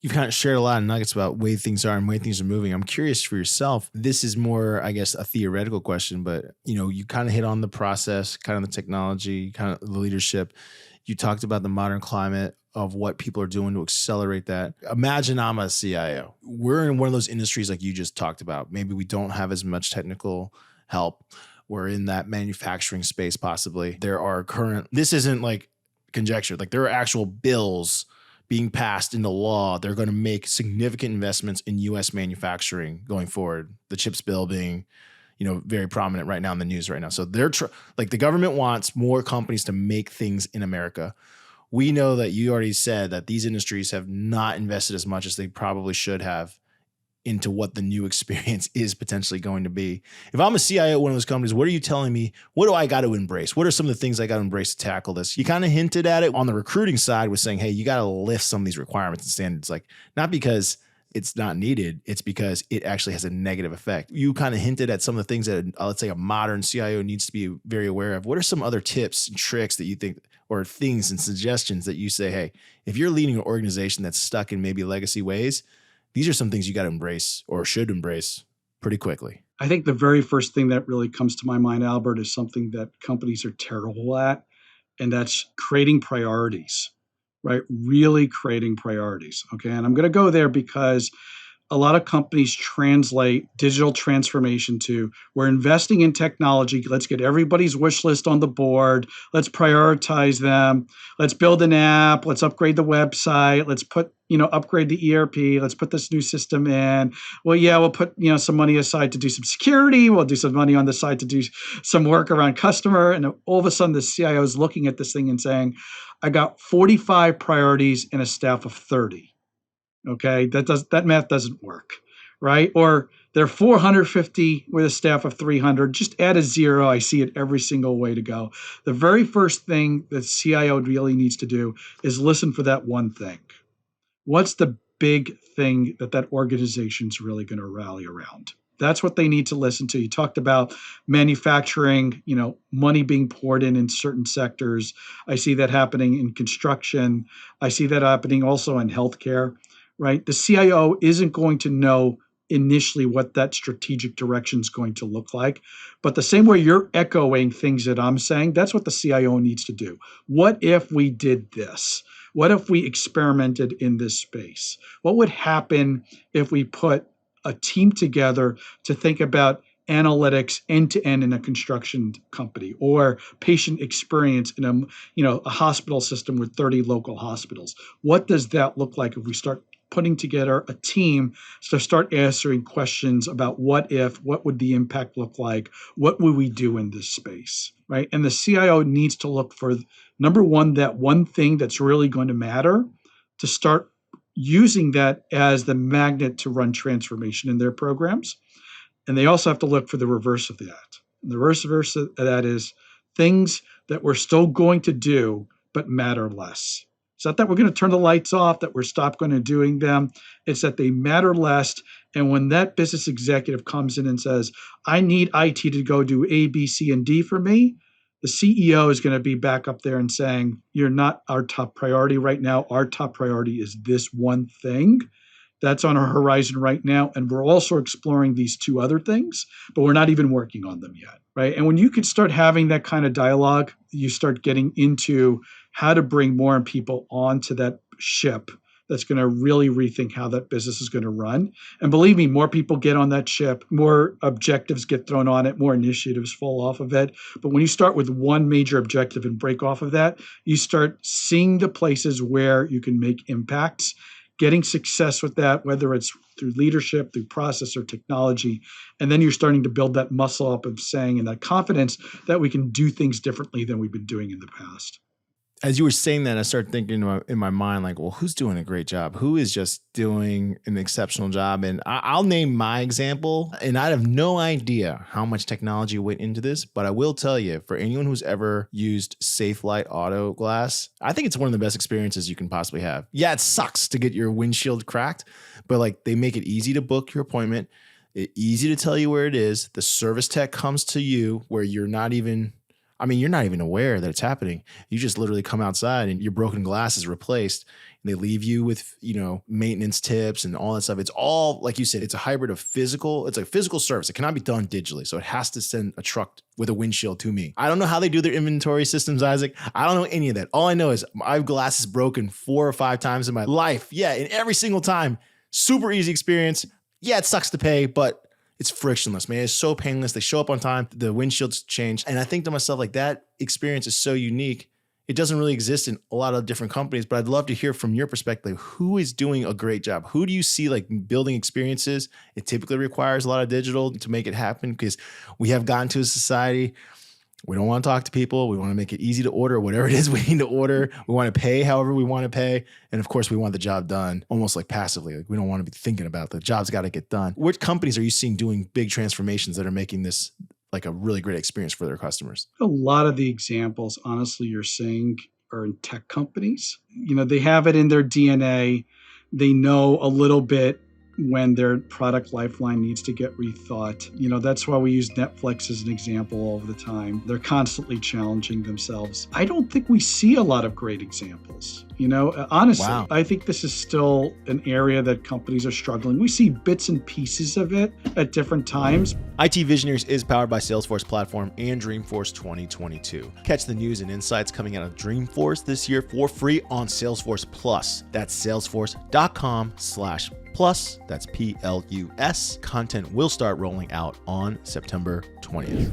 You've kind of shared a lot of nuggets about way things are and way things are moving. I'm curious for yourself. This is more, I guess, a theoretical question, but you kind of hit on the process, kind of the technology, kind of the leadership. You talked about the modern climate of what people are doing to accelerate that. Imagine I'm a CIO. We're in one of those industries like you just talked about. Maybe we don't have as much technical help. We're in that manufacturing space, possibly. This isn't like conjecture, like there are actual bills being passed into law. They're going to make significant investments in US manufacturing going forward. The CHIPS bill being, very prominent right now in the news right now. So like the government wants more companies to make things in America. We know that you already said that these industries have not invested as much as they probably should have into what the new experience is potentially going to be. If I'm a CIO at one of those companies, what are you telling me? What do I got to embrace? What are some of the things I got to embrace to tackle this? You kind of hinted at it on the recruiting side with saying, hey, you got to lift some of these requirements and standards, like not because it's not needed, it's because it actually has a negative effect. You kind of hinted at some of the things that, let's say, a modern CIO needs to be very aware of. What are some other tips and tricks that you think, or things and suggestions that you say, hey, if you're leading an organization that's stuck in maybe legacy ways, these are some things you got to embrace or should embrace pretty quickly? I think the very first thing that really comes to my mind, Albert, is something that companies are terrible at, and that's creating priorities, right? Really creating priorities. Okay. And I'm going to go there because a lot of companies translate digital transformation to we're investing in technology. Let's get everybody's wish list on the board. Let's prioritize them. Let's build an app. Let's upgrade the website. Let's upgrade the ERP. Let's put this new system in. Well, yeah, we'll put, some money aside to do some security. We'll do some money on the side to do some work around customer. And all of a sudden the CIO is looking at this thing and saying, I got 45 priorities and a staff of 30. Okay, that math doesn't work, right? Or they're 450 with a staff of 300. Just add a zero. I see it every single way to go. The very first thing that CIO really needs to do is listen for that one thing. What's the big thing that organization's really going to rally around? That's what they need to listen to. You talked about manufacturing, money being poured in certain sectors. I see that happening in construction. I see that happening also in healthcare. Right? The CIO isn't going to know initially what that strategic direction is going to look like. But the same way you're echoing things that I'm saying, that's what the CIO needs to do. What if we did this? What if we experimented in this space? What would happen if we put a team together to think about analytics end-to-end in a construction company, or patient experience in a hospital system with 30 local hospitals? What does that look like if we start putting together a team to start answering questions about what would the impact look like? What would we do in this space, right? And the CIO needs to look for, number one, that one thing that's really going to matter, to start using that as the magnet to run transformation in their programs. And they also have to look for the reverse of that. And the reverse of that is things that we're still going to do, but matter less. It's not that we're going to turn the lights off, that we're stopped going to doing them. It's that they matter less. And when that business executive comes in and says, I need IT to go do A, B, C, and D for me, the CEO is going to be back up there and saying, you're not our top priority right now. Our top priority is this one thing. That's on our horizon right now. And we're also exploring these two other things, but we're not even working on them yet, right? And when you can start having that kind of dialogue, you start getting into how to bring more people onto that ship that's going to really rethink how that business is going to run. And believe me, more people get on that ship, more objectives get thrown on it, more initiatives fall off of it. But when you start with one major objective and break off of that, you start seeing the places where you can make impacts, getting success with that, whether it's through leadership, through process, or technology. And then you're starting to build that muscle up of saying, and that confidence that we can do things differently than we've been doing in the past. As you were saying that, I started thinking in my mind, like, well, who's doing a great job? Who is just doing an exceptional job? And I'll name my example, and I have no idea how much technology went into this, but I will tell you, for anyone who's ever used Safelite Auto Glass, I think it's one of the best experiences you can possibly have. Yeah, it sucks to get your windshield cracked, but like they make it easy to book your appointment, easy to tell you where it is. The service tech comes to you where you're not even, I mean, you're not even aware that it's happening. You just literally come outside and your broken glass is replaced. And they leave you with, maintenance tips and all that stuff. It's all, like you said, it's a hybrid of physical. It's a physical service. It cannot be done digitally. So it has to send a truck with a windshield to me. I don't know how they do their inventory systems, Isaac. I don't know any of that. All I know is my glass is broken 4 or 5 times in my life. Yeah. And every single time, super easy experience. Yeah, it sucks to pay, but it's frictionless, man. It's so painless. They show up on time. The windshield's changed. And I think to myself, like, that experience is so unique. It doesn't really exist in a lot of different companies, but I'd love to hear from your perspective, who is doing a great job? Who do you see like building experiences? It typically requires a lot of digital to make it happen because we have gotten to a society. We don't want to talk to people. We want to make it easy to order whatever it is we need to order. We want to pay however we want to pay. And of course, we want the job done almost like passively. Like we don't want to be thinking about it. The job's got to get done. What companies are you seeing doing big transformations that are making this like a really great experience for their customers? A lot of the examples, honestly, you're seeing are in tech companies. They have it in their DNA. They know a little bit when their product lifeline needs to get rethought. That's why we use Netflix as an example all the time. They're constantly challenging themselves. I don't think we see a lot of great examples. Honestly, Wow. I think this is still an area that companies are struggling. We see bits and pieces of it at different times. IT Visionaries is powered by Salesforce Platform and Dreamforce 2022. Catch the news and insights coming out of Dreamforce this year for free on Salesforce Plus. That's salesforce.com/plus. That's PLUS. Content will start rolling out on September 20th.